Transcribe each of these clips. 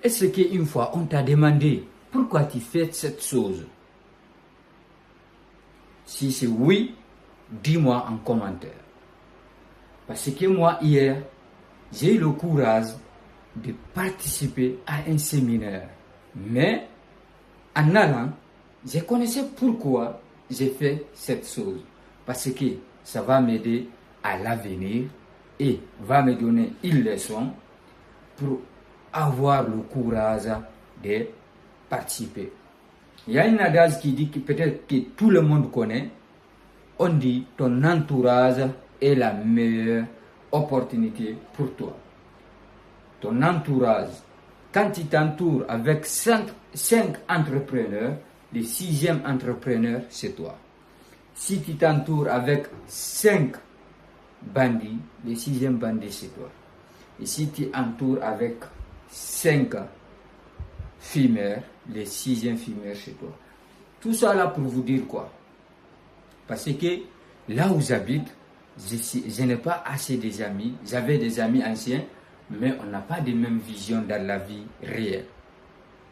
Est-ce qu'une fois on t'a demandé pourquoi tu fais cette chose? Si c'est oui, dis-moi en commentaire. Parce que moi, hier, j'ai eu le courage de participer à un séminaire. Mais en allant, je connaissais pourquoi j'ai fait cette chose. Parce que ça va m'aider à l'avenir et va me donner une leçon pour avoir le courage de participer. Il y a une adage qui dit que peut-être que tout le monde connaît. On dit ton entourage est la meilleure opportunité pour toi. Ton entourage, quand tu t'entoures avec 5 entrepreneurs, le 6e entrepreneur, c'est toi. Si tu t'entoures avec 5 bandits, le 6e bandit, c'est toi. Et si tu entoures avec 5 fumeurs, le 6e fumeur, c'est toi. Tout ça là pour vous dire quoi? Parce que là où j'habite, je n'ai pas assez des amis. J'avais des amis anciens, mais on n'a pas de même vision dans la vie réelle.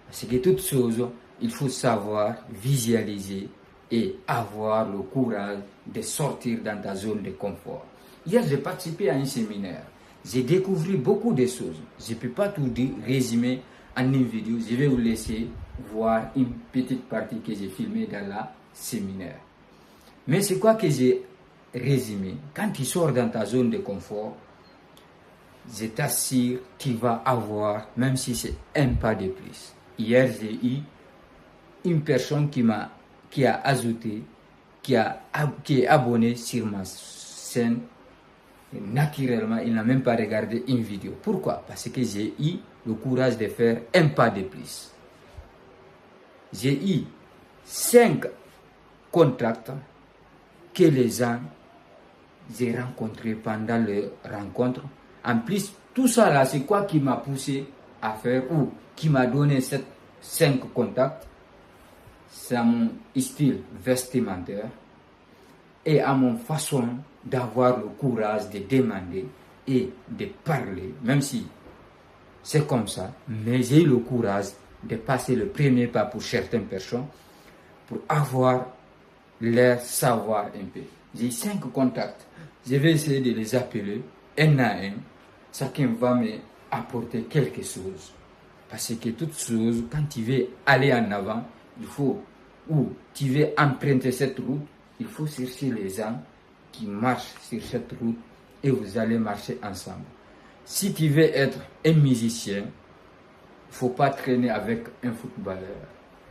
Parce que toute chose, il faut savoir visualiser et avoir le courage de sortir dans ta zone de confort. Hier, j'ai participé à un séminaire. J'ai découvert beaucoup de choses. Je ne peux pas tout résumer en une vidéo. Je vais vous laisser voir une petite partie que j'ai filmée dans le séminaire. Mais c'est quoi que j'ai résumé? Quand tu sors dans ta zone de confort, je t'assure, tu vas avoir, même si c'est un pas de plus. Hier, j'ai eu une personne qui a ajouté, qui est abonné sur ma chaîne. Et naturellement, il n'a même pas regardé une vidéo. Pourquoi? Parce que j'ai eu le courage de faire un pas de plus. J'ai eu 5 contacts que les gens j'ai rencontrés pendant leur rencontre. En plus, tout ça là, c'est quoi qui m'a poussé à faire ou qui m'a donné ces 5 contacts? C'est à mon style vestimentaire et à mon façon d'avoir le courage de demander et de parler, même si c'est comme ça, mais j'ai eu le courage de passer le premier pas pour certaines personnes pour avoir leur savoir un peu. J'ai 5 contacts. Je vais essayer de les appeler un à un. Chacun va me apporter quelque chose. Parce que toute chose, quand tu veux aller en avant, il faut, ou tu veux emprunter cette route, il faut chercher les gens qui marchent sur cette route et vous allez marcher ensemble. Si tu veux être un musicien, il ne faut pas traîner avec un footballeur.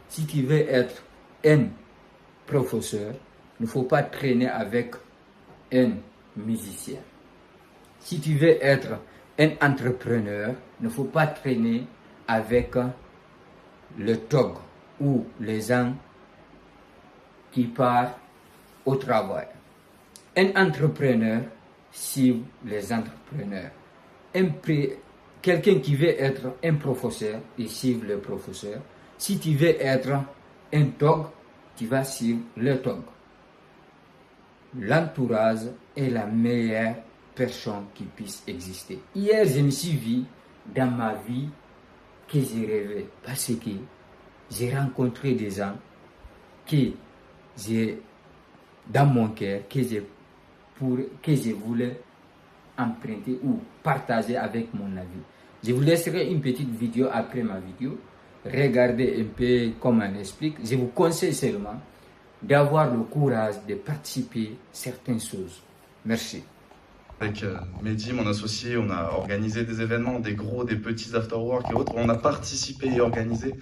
Si tu veux être un professeur, il ne faut pas traîner avec un musicien. Si tu veux être un entrepreneur, il ne faut pas traîner avec le TOG ou les gens qui partent au travail. Un entrepreneur suit les entrepreneurs. Quelqu'un qui veut être un professeur, il suit le professeur. Si tu veux être un TOG, tu vas suivre le TOG. L'entourage est la meilleure personne qui puisse exister. Hier, je me suis vu dans ma vie que j'ai rêvé parce que j'ai rencontré des gens que j'ai dans mon cœur, que je voulais emprunter ou partager avec mon avis. Je vous laisserai une petite vidéo après ma vidéo. Regardez un peu comment on explique. Je vous conseille seulement d'avoir le courage de participer à certaines choses. Merci. Avec Mehdi, mon associé, on a organisé des événements, des gros, des petits afterwork et autres. On a participé et organisé.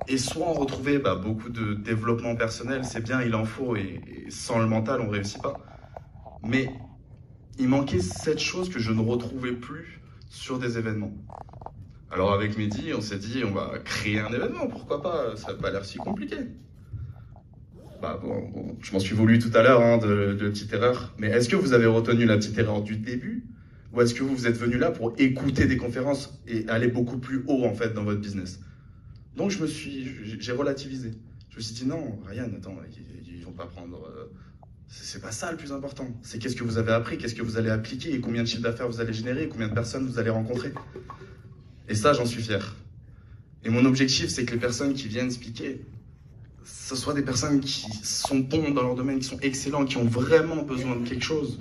Et soit on retrouvait beaucoup de développement personnel, c'est bien, il en faut, et sans le mental, on ne réussit pas. Mais il manquait cette chose que je ne retrouvais plus sur des événements. Alors avec Mehdi, on s'est dit, on va créer un événement, pourquoi pas, ça n'a pas l'air si compliqué. Je m'en suis voulu tout à l'heure de petite erreur, mais est-ce que vous avez retenu la petite erreur du début? Ou est-ce que vous êtes venu là pour écouter des conférences et aller beaucoup plus haut en fait dans votre business? Donc j'ai relativisé. Je me suis dit non, Ryan, attends, ils vont pas prendre... c'est pas ça le plus important. C'est qu'est-ce que vous avez appris, qu'est-ce que vous allez appliquer, et combien de chiffres d'affaires vous allez générer, et combien de personnes vous allez rencontrer. Et ça, j'en suis fier. Et mon objectif, c'est que les personnes qui viennent speaker, ce soit des personnes qui sont bons dans leur domaine, qui sont excellents, qui ont vraiment besoin de quelque chose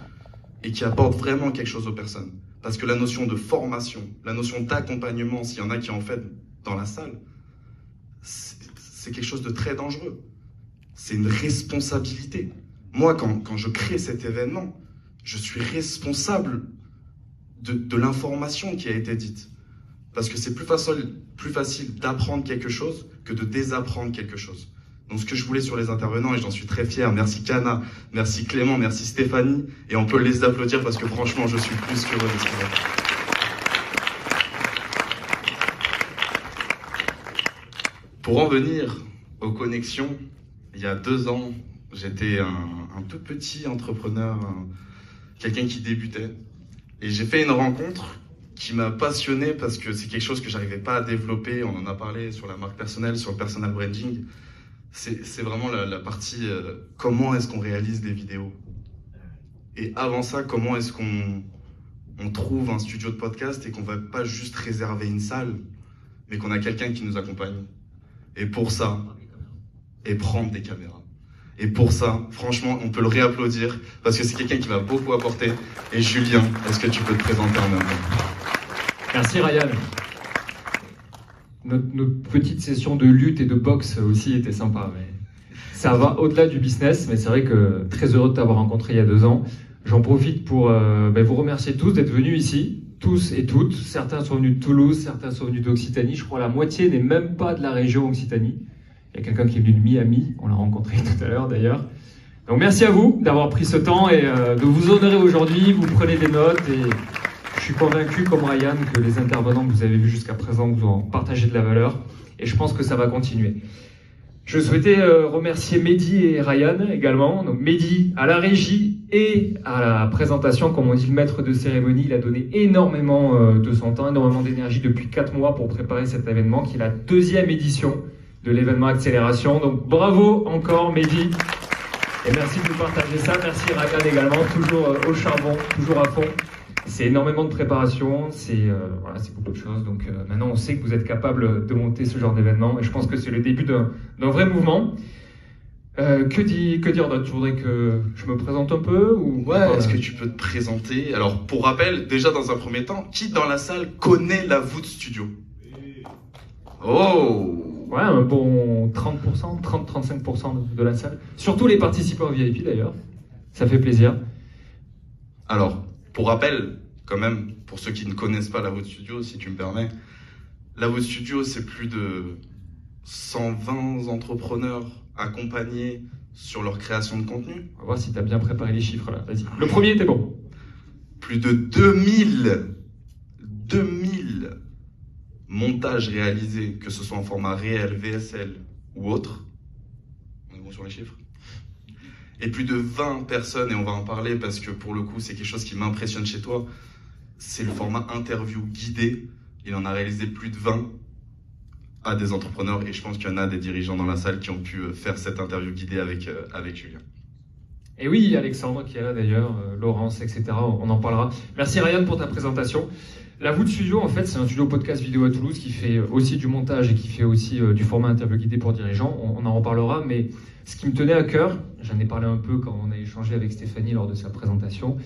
et qui apportent vraiment quelque chose aux personnes. Parce que la notion de formation, la notion d'accompagnement, s'il y en a qui en fait dans la salle, c'est quelque chose de très dangereux. C'est une responsabilité. Moi, quand je crée cet événement, je suis responsable de l'information qui a été dite. Parce que c'est plus facile d'apprendre quelque chose que de désapprendre quelque chose. Donc ce que je voulais sur les intervenants, et j'en suis très fier, merci Kana, merci Clément, merci Stéphanie, et on peut les applaudir parce que franchement, je suis plus qu'heureux de ce qu'ils ont fait. Pour en venir aux connexions, il y a 2 ans, j'étais un tout petit entrepreneur, quelqu'un qui débutait, et j'ai fait une rencontre qui m'a passionné parce que c'est quelque chose que j'arrivais pas à développer. On en a parlé sur la marque personnelle, sur le personal branding. C'est vraiment la partie comment est-ce qu'on réalise des vidéos. Et avant ça, comment est-ce qu'on trouve un studio de podcast et qu'on va pas juste réserver une salle, mais qu'on a quelqu'un qui nous accompagne. Et pour ça, et prendre des caméras. Et pour ça, franchement, on peut le réapplaudir parce que c'est quelqu'un qui m'a beaucoup apporté. Et Julien, est-ce que tu peux te présenter en même temps ? Merci Ryan. Notre petite session de lutte et de boxe aussi était sympa. Mais ça va au-delà du business, mais c'est vrai que très heureux de t'avoir rencontré il y a 2 ans. J'en profite pour vous remercier tous d'être venus ici, tous et toutes. Certains sont venus de Toulouse, certains sont venus d'Occitanie. Je crois la moitié n'est même pas de la région Occitanie. Il y a quelqu'un qui est venu de Miami, on l'a rencontré tout à l'heure d'ailleurs. Donc merci à vous d'avoir pris ce temps et de vous honorer aujourd'hui. Vous prenez des notes et je suis convaincu, comme Ryan, que les intervenants que vous avez vus jusqu'à présent vous ont partagé de la valeur et je pense que ça va continuer. Je souhaitais remercier Mehdi et Ryan également. Donc Mehdi à la régie et à la présentation, comme on dit le maître de cérémonie, il a donné énormément de son temps, énormément d'énergie depuis 4 mois pour préparer cet événement qui est la 2e édition de l'événement Accélération. Donc bravo encore Mehdi et merci de nous partager ça. Merci Ryan également, toujours au charbon, toujours à fond. C'est énormément de préparation, c'est beaucoup de choses. Donc maintenant on sait que vous êtes capable de monter ce genre d'événement et je pense que c'est le début d'un vrai mouvement. Que dire d'autre? Tu voudrais que je me présente un peu ou... Ouais, est-ce que tu peux te présenter? Alors pour rappel, déjà dans un premier temps, qui dans la salle connaît la voûte studio? Oh! Ouais, un bon 30%, 30-35% de la salle. Surtout les participants VIP d'ailleurs. Ça fait plaisir. Alors, pour rappel, quand même, pour ceux qui ne connaissent pas la voûte studio, si tu me permets, la voûte studio, c'est plus de 120 entrepreneurs accompagnés sur leur création de contenu. On va voir si tu as bien préparé les chiffres là. Vas-y. Le premier était bon. Plus de 2000 montages réalisés, que ce soit en format réel, VSL ou autre. On est bon sur les chiffres. Et plus de 20 personnes, et on va en parler parce que pour le coup, c'est quelque chose qui m'impressionne chez toi, c'est le format interview guidé. Il en a réalisé plus de 20 à des entrepreneurs et je pense qu'il y en a des dirigeants dans la salle qui ont pu faire cette interview guidée avec Julien. Et oui, Alexandre qui est là d'ailleurs, Laurence, etc. On en parlera. Merci Ryan pour ta présentation. La voûte studio, en fait, c'est un studio podcast vidéo à Toulouse qui fait aussi du montage et qui fait aussi du format interview guidé pour dirigeants. On en reparlera, mais ce qui me tenait à cœur, j'en ai parlé un peu quand on a échangé avec Stéphanie lors de sa présentation,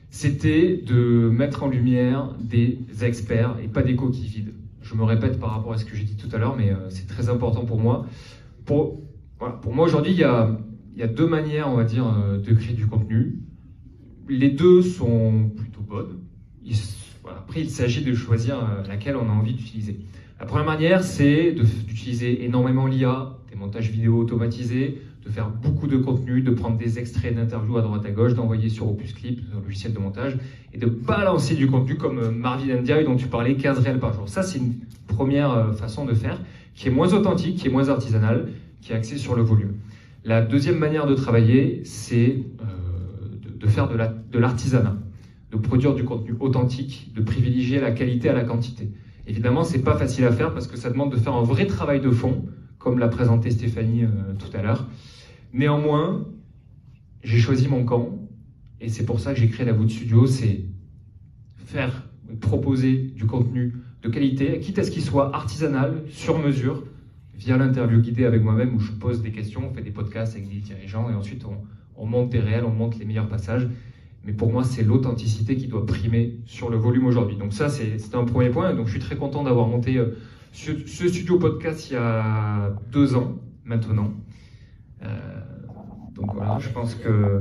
c'était de mettre en lumière des experts et pas des coquilles vides. Je me répète par rapport à ce que j'ai dit tout à l'heure, mais c'est très important pour moi. Pour moi, aujourd'hui, il y a 2 manières, on va dire, de créer du contenu. Les 2 sont plutôt bonnes. Après, il s'agit de choisir laquelle on a envie d'utiliser. La première manière, c'est d'utiliser énormément l'IA, des montages vidéo automatisés, de faire beaucoup de contenu, de prendre des extraits d'interviews à droite à gauche, d'envoyer sur Opus Clip, le logiciel de montage, et de balancer du contenu comme Marvin Ndiaye dont tu parlais, 15 réels par jour. Ça, c'est une première façon de faire, qui est moins authentique, qui est moins artisanale, qui est axée sur le volume. La deuxième manière de travailler, c'est de faire de l'artisanat, de produire du contenu authentique, de privilégier la qualité à la quantité. Évidemment, c'est pas facile à faire parce que ça demande de faire un vrai travail de fond, comme l'a présenté Stéphanie tout à l'heure. Néanmoins, j'ai choisi mon camp et c'est pour ça que j'ai créé la voûte studio, c'est proposer du contenu de qualité, quitte à ce qu'il soit artisanal, sur mesure, via l'interview guidée avec moi-même où je pose des questions, on fait des podcasts avec des dirigeants et ensuite on monte des réels, on monte les meilleurs passages. Mais pour moi, c'est l'authenticité qui doit primer sur le volume aujourd'hui. Donc ça, c'était un premier point. Donc je suis très content d'avoir monté ce studio podcast il y a 2 ans maintenant. Donc voilà, je pense que